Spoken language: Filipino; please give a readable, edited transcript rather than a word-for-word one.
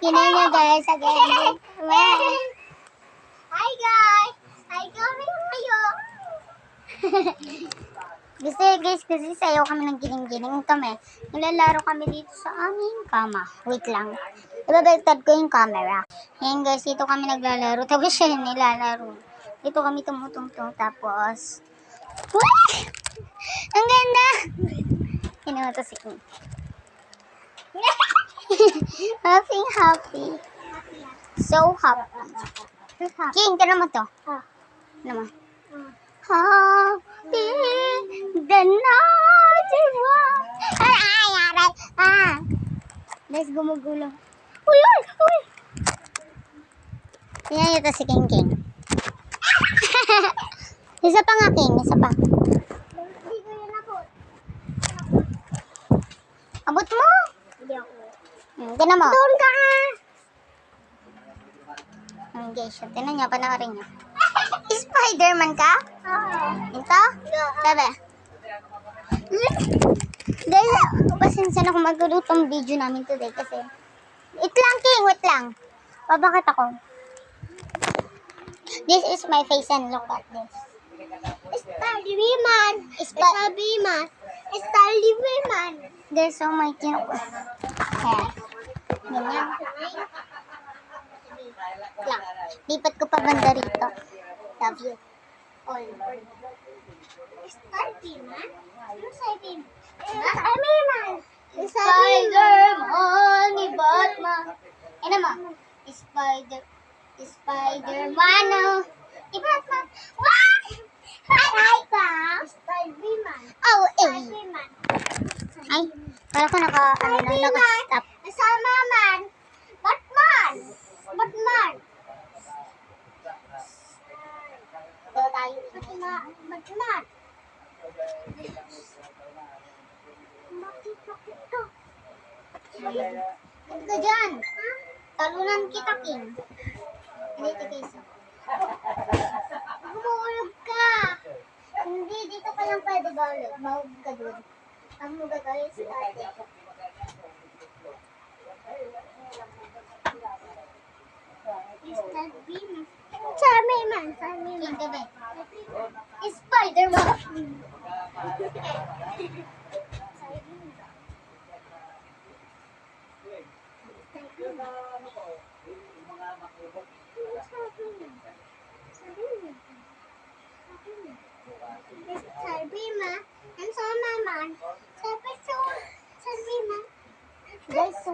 Tingnan nyo guys, again. Hi guys! Hi kami kayo! Guys, kasi sayo kami ng giling-giling kami. Nilalaro kami dito sa aming kama. Wait lang. Ibabaliktad ko yung camera. Ayan guys, dito kami naglalaro. Tapos siya nilalaro. Dito kami tumutungtong. Tapos, wah! Ang ganda! Inutos si King. Happy. So happy. King, tira mo to. Ano mo? Happy the night is one. Aray. Guys, gumugulo. Uy! Tingnan nyo to si King. Isa pa nga, King. Isa pa. Abot mo? Hindi ako. Tingnan mo. Doon ka! Guys, tingnan nyo. Panoorin nyo. Spider-Man ka? Ito? Sabi. Guys, pasensya na kung magulo tong video namin today kasi wait lang, King. Wait lang. Babakit ako. This is my face and look at this. Spider-Man. Guys, so my kinuk. Ayan. Ganyan. Lang. Lipat ko pa banda rito. Love you. All. Spider-Man? Ano Spider-Man? Spider-Man ni Batman. Ano mo? Spider-Man. Ni Batman. What? Hi ka? Spider-Man. Oh, Spider-Man. Ay, para ko naka-stop. Sama man. Batman. Batman. Bakit ka dyan? Talunan kita, King. Dito guys. Gumulog ka. Hindi, dito ka lang pwede bawal. Mahug ka doon. Ang magagalit si ate. Spider-Man. And so, Mama. Guys, so